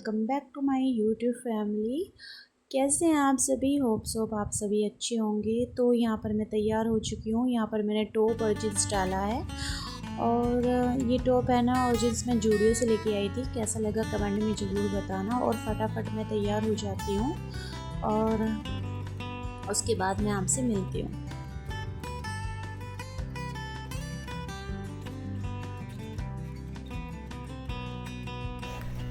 Welcome back to my YouTube family. कैसे हैं आप सभी? होप आप सभी अच्छे होंगे। तो यहाँ पर मैं तैयार हो चुकी हूँ। यहाँ पर मैंने टॉप और जीन्स डाला है और ये टॉप है ना और जीन्स मैं जूडियो से लेके आई थी। कैसा लगा कमेंट में ज़रूर बताना। और फटाफट मैं तैयार हो जाती हूँ और उसके बाद मैं आपसे मिलती हूँ।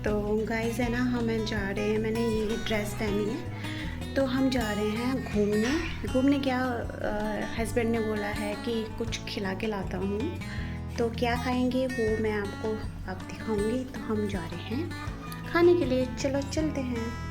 तो गाइस है ना, हम जा रहे हैं। मैंने ये ड्रेस पहनी है तो हम जा रहे हैं घूमने क्या हस्बैंड ने बोला है कि कुछ खिला के लाता हूँ। तो क्या खाएंगे वो मैं आपको अब दिखाऊंगी। तो हम जा रहे हैं खाने के लिए। चलो चलते हैं।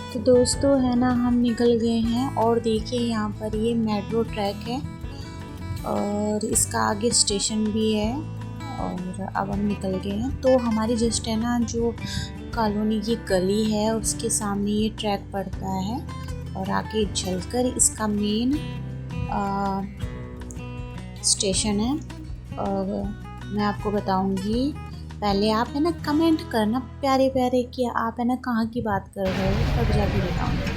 तो दोस्तों है ना, हम निकल गए हैं और देखिए यहाँ पर ये मेट्रो ट्रैक है और इसका आगे स्टेशन भी है। और अब हम निकल गए हैं। तो हमारी जस्ट है ना जो कॉलोनी की गली है उसके सामने ये ट्रैक पड़ता है और आगे चलकर इसका मेन स्टेशन है। और मैं आपको बताऊंगी। पहले आप है ना कमेंट करना प्यारे प्यारे कि आप है ना कहाँ की बात कर रहे हो, तब जाके बताऊंगी।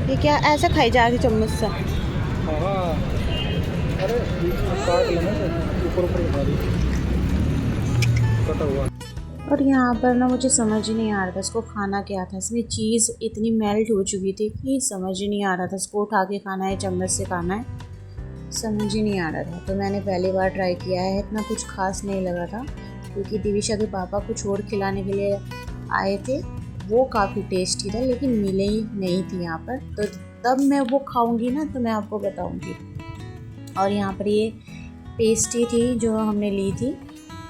ये क्या ऐसा खाई जा रही चम्मच से? अरे काट लेना ऊपर ऊपर खा रही कटा हुआ। और यहाँ पर ना मुझे समझ ही नहीं आ रहा था इसको खाना क्या था। इसमें चीज़ इतनी मेल्ट हो चुकी थी कि समझ ही नहीं आ रहा था इसको उठा के खाना है चम्मच से खाना है, समझ ही नहीं आ रहा था। तो मैंने पहली बार ट्राई किया है। इतना कुछ खास नहीं लगा था क्योंकि दिविशा के पापा कुछ और खिलाने के लिए आए थे। वो काफ़ी टेस्टी था लेकिन मिले ही नहीं थी यहाँ पर। तो तब मैं वो खाऊंगी ना तो मैं आपको बताऊंगी। और यहाँ पर ये पेस्ट्री थी जो हमने ली थी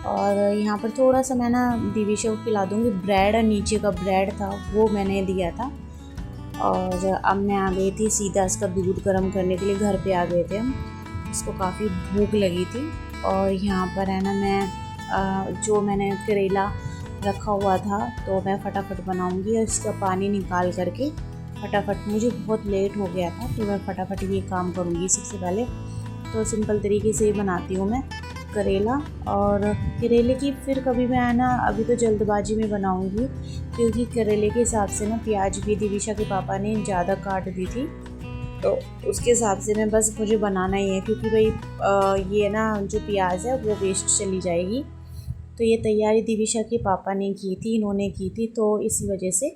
और यहाँ पर थोड़ा सा मैं ना दिविशा को खिला दूँगी। ब्रेड नीचे का ब्रेड था वो मैंने दिया था। और अब मैं आ गई थी सीधा इसका दूध गर्म करने के लिए। घर पे आ गए थे हम। इसको काफ़ी भूख लगी थी। और यहाँ पर है ना मैं जो मैंने करेला रखा हुआ था तो मैं फटाफट बनाऊंगी और इसका पानी निकाल करके फटाफट, मुझे बहुत लेट हो गया था तो मैं फटाफट ये काम करूँगी। सबसे पहले तो सिंपल तरीके से बनाती हूँ मैं करेला। और करेले की फिर कभी मैं है ना अभी तो जल्दबाजी में बनाऊँगी क्योंकि करेले के हिसाब से ना प्याज भी दिविशा के पापा ने ज़्यादा काट दी थी तो उसके हिसाब से मैं बस मुझे बनाना ही है क्योंकि भाई ये ना जो प्याज है वो वेस्ट चली जाएगी। तो ये तैयारी दिविशा के पापा ने की थी, इन्होंने की थी, तो इसी वजह से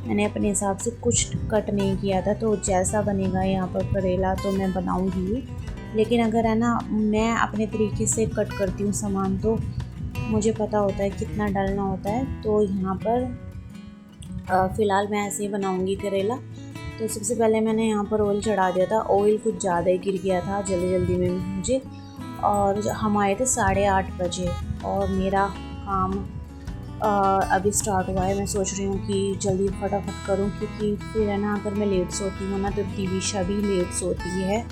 मैंने अपने हिसाब से कुछ कट नहीं किया था। तो जैसा बनेगा यहाँ पर करेला तो मैं बनाऊँगी। लेकिन अगर है ना मैं अपने तरीके से कट करती हूँ सामान तो मुझे पता होता है कितना डालना होता है। तो यहाँ पर फ़िलहाल मैं ऐसे ही बनाऊँगी करेला। तो सबसे पहले मैंने यहाँ पर ऑयल चढ़ा दिया था। ऑयल कुछ ज़्यादा ही गिर गया था जल्दी जल्दी में मुझे। और हम आए थे 8:30 बजे और मेरा काम अभी स्टार्ट हुआ है। मैं सोच रही हूँ कि जल्दी फटाफट करूँ, क्योंकि फिर है ना अगर मैं लेट सोती हूँ ना तो दिविशा भी लेट सोती है।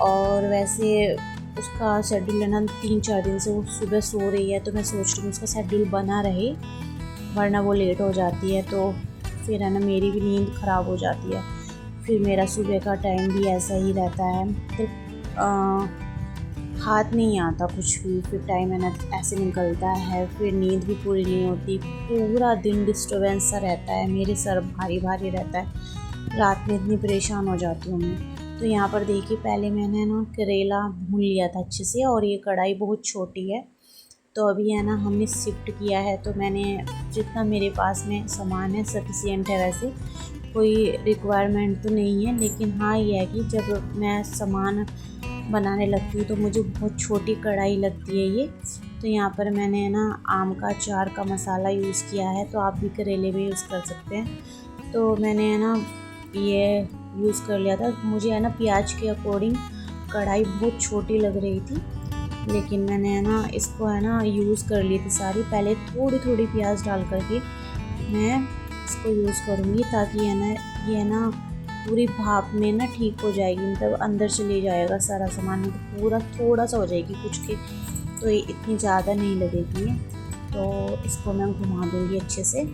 और वैसे उसका शेड्यूल है ना 3-4 दिन से वो सुबह सो रही है, तो मैं सोच रही हूँ उसका शेड्यूल बना रहे, वरना वो लेट हो जाती है तो फिर है ना मेरी भी नींद ख़राब हो जाती है। फिर मेरा सुबह का टाइम भी ऐसा ही रहता है, तो हाथ नहीं आता कुछ भी, फिर टाइम है ना ऐसे निकलता है, फिर नींद भी पूरी नहीं होती, पूरा दिन डिस्टर्बेंस सा रहता है, मेरे सर भारी भारी रहता है, रात में इतनी परेशान हो जाती हूँ मैं। तो यहाँ पर देखिए पहले मैंने ना करेला भून लिया था अच्छे से, और ये कढ़ाई बहुत छोटी है तो अभी है ना हमने शिफ्ट किया है, तो मैंने जितना मेरे पास में सामान है सफिशिएंट है, वैसे कोई रिक्वायरमेंट तो नहीं है, लेकिन हाँ ये है कि जब मैं सामान बनाने लगती हूँ तो मुझे बहुत छोटी कढ़ाई लगती है ये। तो यहाँ पर मैंने ना आम का अचार का मसाला यूज़ किया है, तो आप भी करेले में यूज़ कर सकते हैं। तो मैंने है ना ये यूज़ कर लिया था, मुझे है ना प्याज के अकॉर्डिंग कढ़ाई बहुत छोटी लग रही थी, लेकिन मैंने है ना इसको है ना यूज़ कर ली थी सारी। पहले थोड़ी थोड़ी प्याज डाल करके मैं इसको यूज़ करूँगी, ताकि है ना ये है ना पूरी भाप में ना ठीक हो जाएगी, मतलब अंदर चले जाएगा सारा सामान, तो पूरा थोड़ा सा हो जाएगी कुछ के, तो ये इतनी ज़्यादा नहीं लगेगी। तो इसको मैं घुमा दूँगी अच्छे से।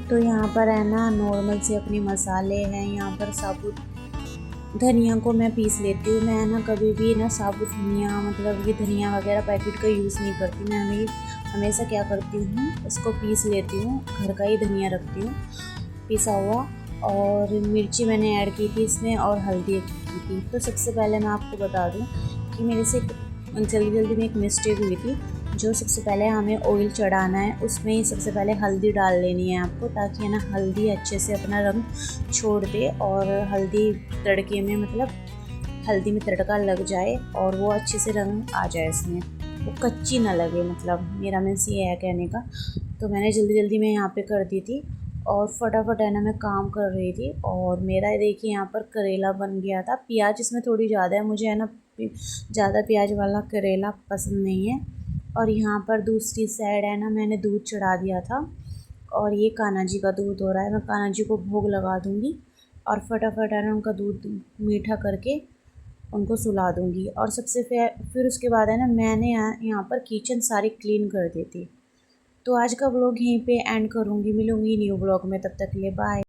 तो यहाँ पर है ना नॉर्मल से अपने मसाले हैं, यहाँ पर साबुत धनिया को मैं पीस लेती हूँ। मैं ना कभी भी ना साबुत धनिया, मतलब ये धनिया वगैरह पैकेट का यूज़ नहीं करती, मैं हमेशा क्या करती हूँ इसको पीस लेती हूँ, घर का ही धनिया रखती हूँ पिसा हुआ। और मिर्ची मैंने ऐड की थी इसमें, और हल्दी की थी। तो सबसे पहले मैं आपको बता दूँ कि मेरे से जल्दी जल्दी में एक मिस्टेक हुई थी। जो सबसे पहले हमें ऑयल चढ़ाना है उसमें ही सबसे पहले हल्दी डाल लेनी है आपको, ताकि है ना हल्दी अच्छे से अपना रंग छोड़ दे, और हल्दी तड़के में, मतलब हल्दी में तड़का लग जाए और वो अच्छे से रंग आ जाए, इसमें वो कच्ची ना लगे, मतलब मेरा मीन्स ये है कहने का। तो मैंने जल्दी जल्दी में यहाँ पे कर दी थी, और फटाफट है ना मैं काम कर रही थी, और मेरा देखिए यहाँ पर करेला बन गया था। प्याज इसमें थोड़ी ज़्यादा है, मुझे है ना ज़्यादा प्याज वाला करेला पसंद नहीं है। और यहाँ पर दूसरी साइड है ना मैंने दूध चढ़ा दिया था, और ये कान्हा जी का दूध हो रहा है, मैं कान्हा जी को भोग लगा दूँगी, और फटाफट है ना उनका दूध मीठा करके उनको सुला दूँगी। और सबसे फिर उसके बाद है ना मैंने यहाँ पर किचन सारी क्लीन कर दी थी। तो आज का व्लॉग यहीं पे एंड करूँगी, मिलूँगी न्यू व्लॉग में, तब तक के लिए बाय।